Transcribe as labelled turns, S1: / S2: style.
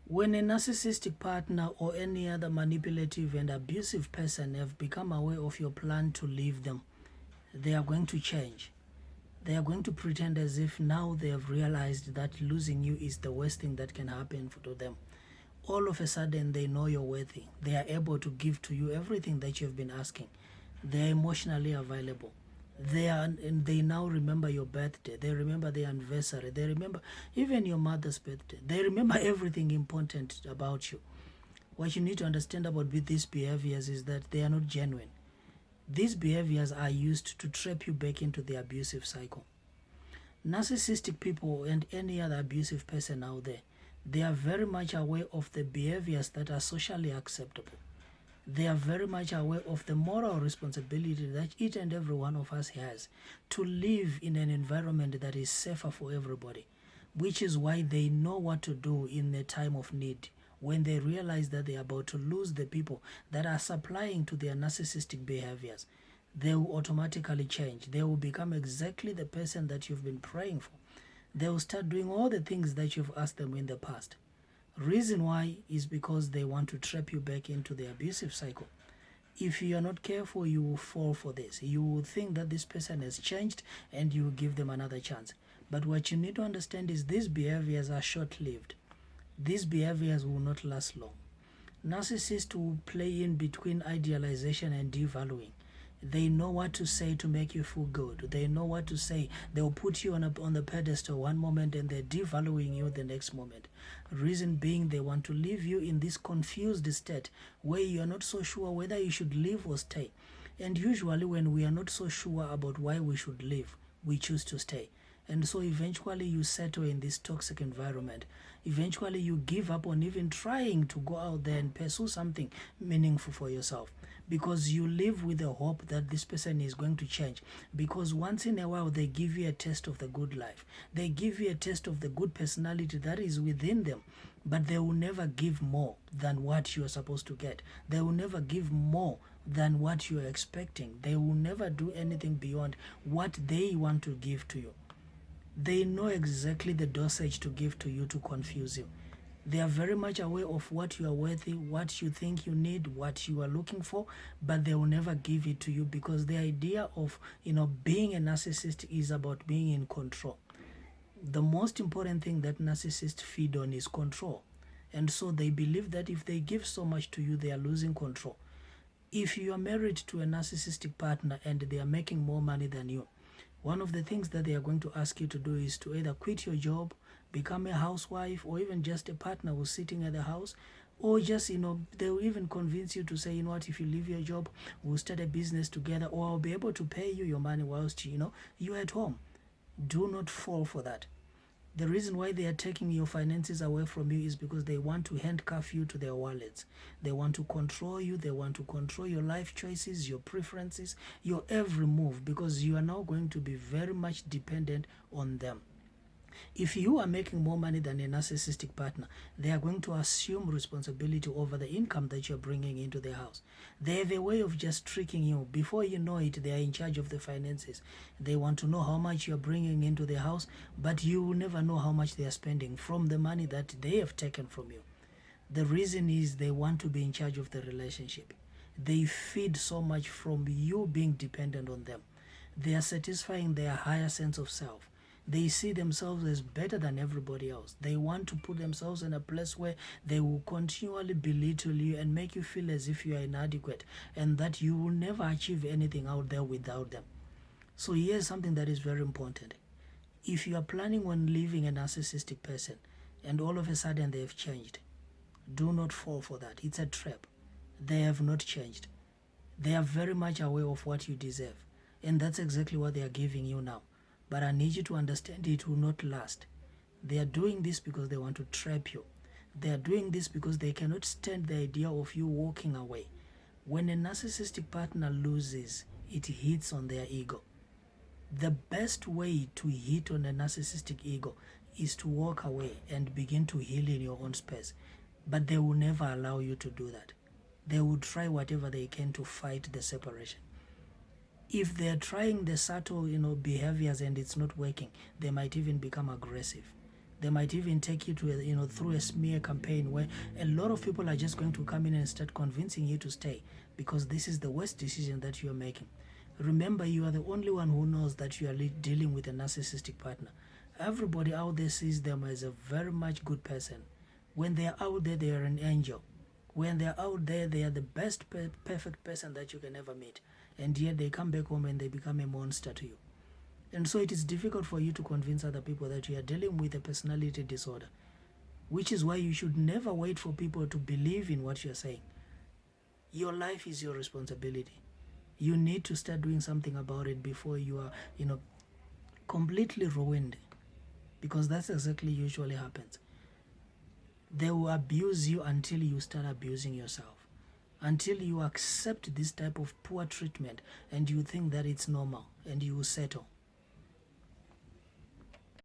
S1: When a narcissistic partner or any other manipulative and abusive person have become aware of your plan to leave them, they are going to change. They are going to pretend as if now they have realized that losing you is the worst thing that can happen to them. All of a sudden, they know you're worthy. They are able to give to you everything that you've been asking. They are emotionally available. They now remember your birthday. They remember the anniversary. They remember even your mother's birthday. They remember everything important about you. What you need to understand about these behaviors is that they are not genuine. These behaviors are used to trap you back into the abusive cycle. Narcissistic people and any other abusive person out there, they are very much aware of the behaviors that are socially acceptable. They are very much aware of the moral responsibility that each and every one of us has to live in an environment that is safer for everybody, which is why they know what to do in a time of need. When they realize that they are about to lose the people that are supplying to their narcissistic behaviors, they will automatically change. They will become exactly the person that you've been praying for. They will start doing all the things that you've asked them in the past. Reason why is because they want to trap you back into the abusive cycle. If you are not careful, you will fall for this. You will think that this person has changed and you will give them another chance. But what you need to understand is these behaviors are short-lived. These behaviors will not last long. Narcissists will play in between idealization and devaluing. They know what to say to make you feel good. They know what to say. They'll put you on the pedestal one moment and they're devaluing you the next moment. Reason being, they want to leave you in this confused state where you're not so sure whether you should leave or stay. And usually when we are not so sure about why we should leave, we choose to stay. And so eventually you settle in this toxic environment. Eventually you give up on even trying to go out there and pursue something meaningful for yourself, because you live with the hope that this person is going to change. Because once in a while they give you a taste of the good life. They give you a taste of the good personality that is within them. But they will never give more than what you are supposed to get. They will never give more than what you are expecting. They will never do anything beyond what they want to give to you. They know exactly the dosage to give to you to confuse you. They are very much aware of what you are worthy, what you think you need, what you are looking for, but they will never give it to you, because the idea of being a narcissist is about being in control. The most important thing that narcissists feed on is control. And so they believe that if they give so much to you, they are losing control. If you are married to a narcissistic partner and they are making more money than you, one of the things that they are going to ask you to do is to either quit your job, become a housewife, or even just a partner who's sitting at the house, or just, they'll even convince you to say, what, if you leave your job, we'll start a business together, or I'll be able to pay you your money whilst, you're at home. Do not fall for that. The reason why they are taking your finances away from you is because they want to handcuff you to their wallets. They want to control you. They want to control your life choices, your preferences, your every move, because you are now going to be very much dependent on them. If you are making more money than a narcissistic partner, they are going to assume responsibility over the income that you're bringing into the house. They have a way of just tricking you. Before you know it, they are in charge of the finances. They want to know how much you're bringing into the house, but you will never know how much they are spending from the money that they have taken from you. The reason is they want to be in charge of the relationship. They feed so much from you being dependent on them. They are satisfying their higher sense of self. They see themselves as better than everybody else. They want to put themselves in a place where they will continually belittle you and make you feel as if you are inadequate and that you will never achieve anything out there without them. So here's something that is very important. If you are planning on leaving a narcissistic person and all of a sudden they have changed, do not fall for that. It's a trap. They have not changed. They are very much aware of what you deserve. And that's exactly what they are giving you now. But I need you to understand it will not last. They are doing this because they want to trap you. They are doing this because they cannot stand the idea of you walking away. When a narcissistic partner loses, it hits on their ego. The best way to hit on a narcissistic ego is to walk away and begin to heal in your own space. But they will never allow you to do that. They will try whatever they can to fight the separation. If they're trying the subtle, behaviors and it's not working, they might even become aggressive. They might even take you to through a smear campaign where a lot of people are just going to come in and start convincing you to stay because this is the worst decision that you are making. Remember, you are the only one who knows that you are dealing with a narcissistic partner. Everybody out there sees them as a very much good person. When they are out there, they are an angel. When they are out there, they are the best perfect person that you can ever meet. And yet they come back home and they become a monster to you. And so it is difficult for you to convince other people that you are dealing with a personality disorder, which is why you should never wait for people to believe in what you're saying. Your life is your responsibility. You need to start doing something about it before you are, completely ruined, because that's exactly usually happens. They will abuse you until you start abusing yourself, until you accept this type of poor treatment and you think that it's normal and you will settle.